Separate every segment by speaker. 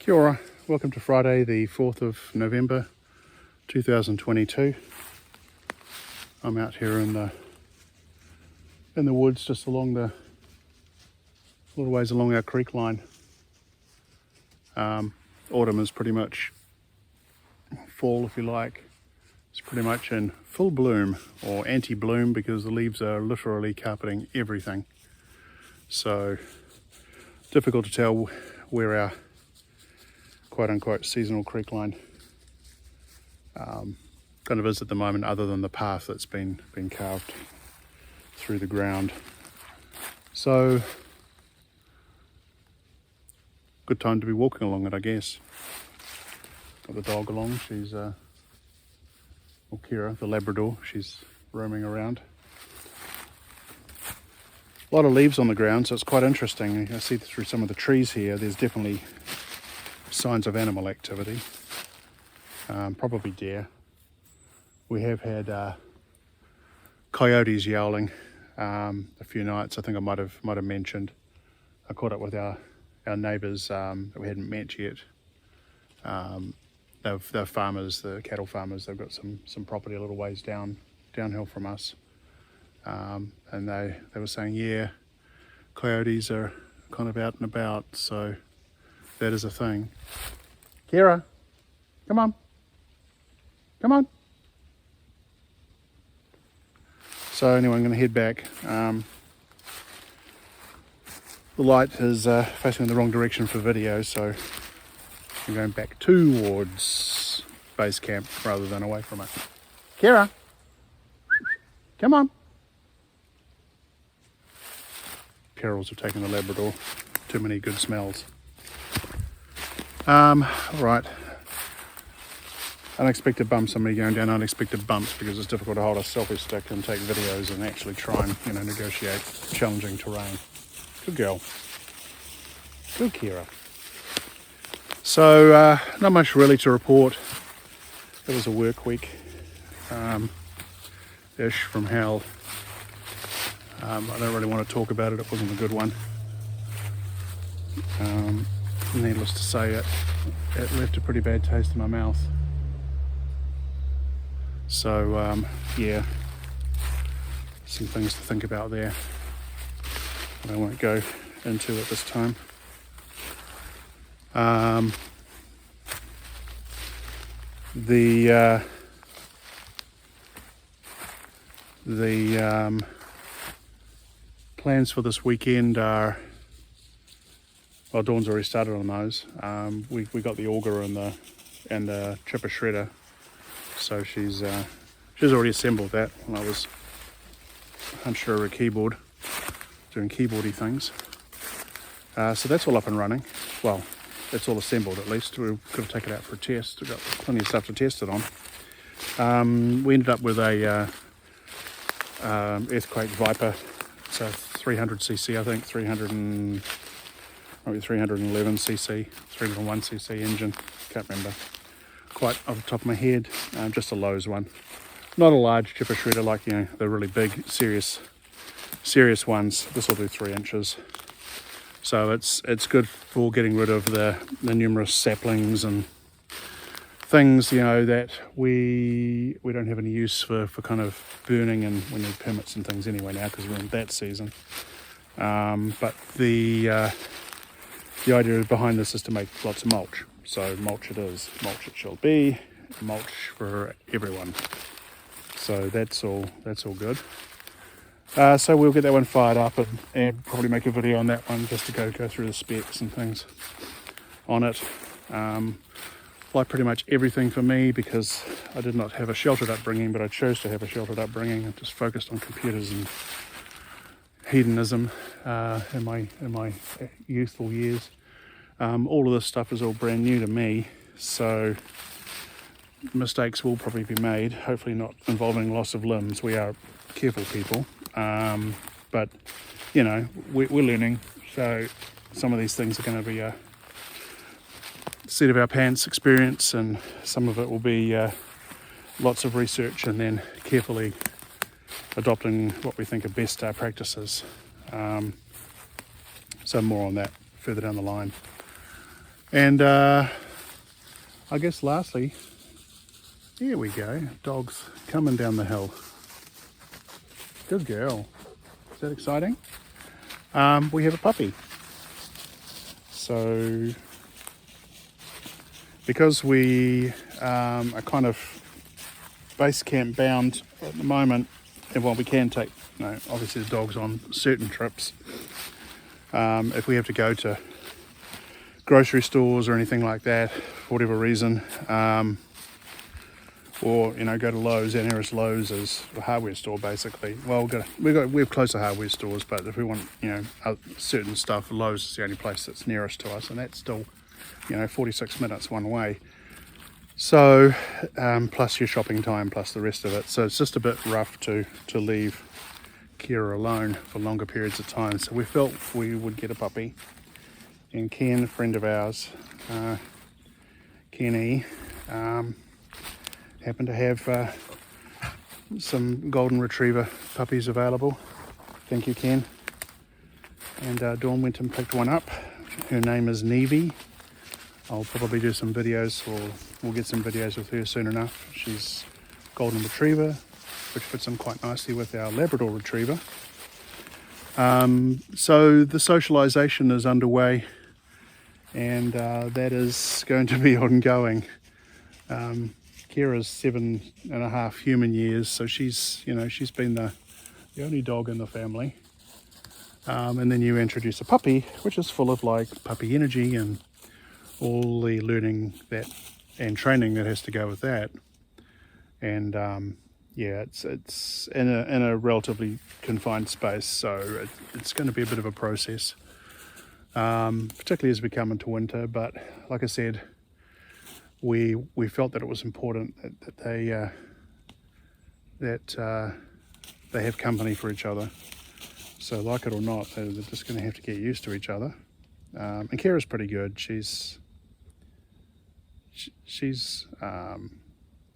Speaker 1: Kia ora. Welcome to Friday the 4th of November 2022. I'm out here in the woods just along a little ways along our creek line. Autumn is pretty much fall, if you like. It's pretty much in full bloom or anti-bloom because the leaves are literally carpeting everything. So difficult to tell where our quote-unquote seasonal creek line kind of is at the moment, other than the path that's been carved through the ground. So good time to be walking along it, I guess. Got the dog along. She's Keera, the Labrador, she's roaming around. A lot of leaves on the ground, so it's quite interesting. I see through some of the trees here, there's definitely signs of animal activity, probably deer. We have had coyotes yowling a few nights. I think I might have mentioned. I caught up with our neighbours that we hadn't met yet. They're farmers, the cattle farmers. They've got some property a little ways downhill from us, and they were saying, yeah, coyotes are kind of out and about, so that is a thing. Keera, come on. So anyway, I'm going to head back. The light is facing in the wrong direction for video, so I'm going back towards base camp rather than away from it. Keera, come on. Perils of taking the Labrador. Too many good smells. Right. Unexpected bumps. I'm going down unexpected bumps because it's difficult to hold a selfie stick and take videos and actually try and negotiate challenging terrain. Good girl. Good Keera. So not much really to report. It was a work week ish from hell. I don't really want to talk about it. It wasn't a good one. Needless to say, it left a pretty bad taste in my mouth. So yeah, some things to think about there. But I won't go into it this time. The plans for this weekend are, well, Dawn's already started on those. We got the auger and the Chipper Shredder, so she's already assembled that when I was hunched over a keyboard doing keyboardy things. So that's all up and running. Well, it's all assembled at least. We could have taken it out for a test. We've got plenty of stuff to test it on. We ended up with a Earthquake Viper. It's a 300cc, I think, 311cc, 301cc engine. Can't remember quite off the top of my head. Just a Lowe's one. Not a large chipper shredder like the really big, serious ones. This will do 3 inches. So it's good for getting rid of the numerous saplings and things that we don't have any use for kind of burning, and we need permits and things anyway now because we're in that season. But the idea behind this is to make lots of mulch. So mulch it is, mulch it shall be, mulch for everyone. So that's all good. So we'll get that one fired up and probably make a video on that one just to go through the specs and things on it. Like pretty much everything for me, because I did not have a sheltered upbringing, but I chose to have a sheltered upbringing and just focused on computers and hedonism in my youthful years. All of this stuff is all brand new to me, so mistakes will probably be made, hopefully not involving loss of limbs. We are careful people, but we're learning, so some of these things are going to be a seat of our pants experience, and some of it will be lots of research and then carefully adopting what we think are best practices. So more on that further down the line. And I guess lastly, here we go, dogs coming down the hill. Good girl. Is that exciting? We have a puppy. So because we are kind of base camp bound at the moment, and while we can take, obviously the dogs on certain trips, if we have to go to grocery stores or anything like that for whatever reason, or go to Lowe's. Our nearest Lowe's is a hardware store basically. Well, we have closer hardware stores, but if we want certain stuff, Lowe's is the only place that's nearest to us, and that's still 46 minutes one way. So plus your shopping time, plus the rest of it. So it's just a bit rough to leave Keira alone for longer periods of time. So we felt we would get a puppy. And Ken, a friend of ours, Kenny, happened to have some golden retriever puppies available. Thank you, Ken. And Dawn went and picked one up. Her name is Neve. I'll probably do some videos, or we'll get some videos with her soon enough. She's golden retriever, which fits in quite nicely with our Labrador retriever. So the socialization is underway, and that is going to be ongoing. Kira's 7.5 human years, so she's been the only dog in the family. And then you introduce a puppy, which is full of puppy energy and all the learning that and training that has to go with that. And it's in a relatively confined space, so it's going to be a bit of a process, particularly as we come into winter. But like I said, we felt that it was important that they have company for each other. So like it or not, they're just going to have to get used to each other. And Kira's pretty good. She's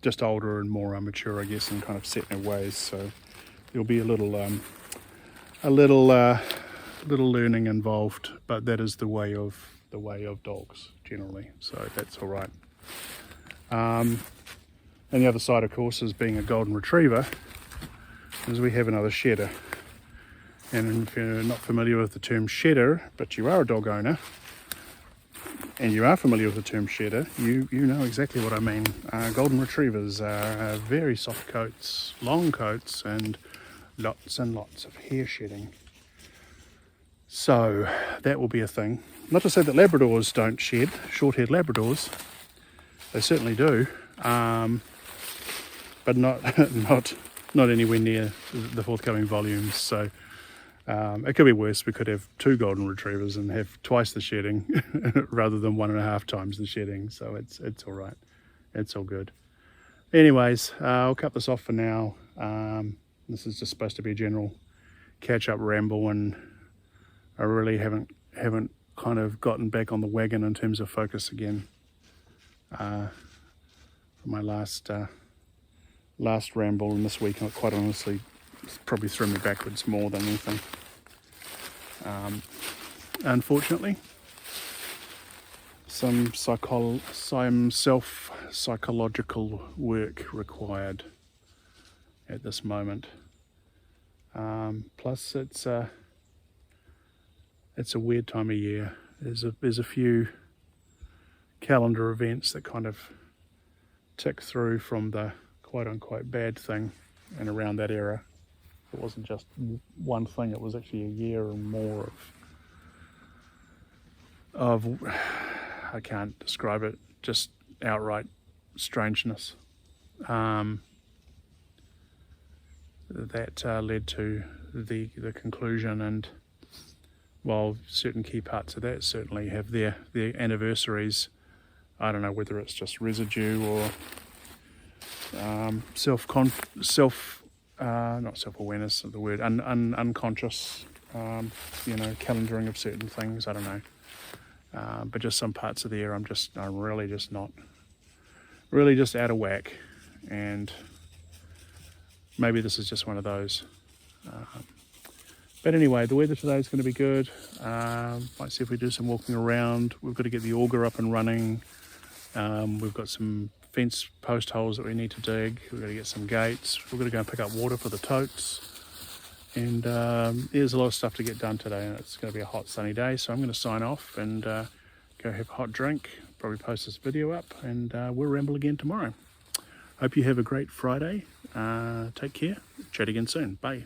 Speaker 1: just older and more mature, I guess, and kind of set in her ways. So there'll be a little learning involved, but that is the way of dogs generally. So that's all right. And the other side, of course, is being a golden retriever, is we have another shedder. And if you're not familiar with the term shedder, but you are a dog owner, and you are familiar with the term shedder, you know exactly what I mean. Golden retrievers are very soft coats, long coats, and lots of hair shedding. So that will be a thing. Not to say that Labradors don't shed, short-haired Labradors. They certainly do, but not anywhere near the forthcoming volumes. So it could be worse. We could have 2 golden retrievers and have twice the shedding rather than 1.5 times the shedding. So it's all right. It's all good. Anyways, I'll cut this off for now. This is just supposed to be a general catch-up ramble, and I really haven't kind of gotten back on the wagon in terms of focus again. For my last ramble, and this week, quite honestly, probably threw me backwards more than anything. Unfortunately, some self-psychological work required at this moment. Plus, it's a weird time of year. There's a few calendar events that kind of tick through from the quote-unquote bad thing and around that era. It wasn't just one thing, it was actually a year or more of I can't describe it, just outright strangeness. That led to the conclusion, and while certain key parts of that certainly have their anniversaries, I don't know whether it's just residue or not self-awareness of the word, unconscious, calendaring of certain things. I don't know, but just some parts of the year I'm really just out of whack, and maybe this is just one of those. But anyway, the weather today is going to be good. Might see if we do some walking around. We've got to get the auger up and running. We've got some fence post holes that we need to dig. We've got to get some gates. We've got to go and pick up water for the totes. And there's a lot of stuff to get done today, and it's going to be a hot sunny day. So I'm going to sign off and go have a hot drink, probably post this video up, and we'll ramble again tomorrow. Hope you have a great Friday. Take care. Chat again soon. Bye.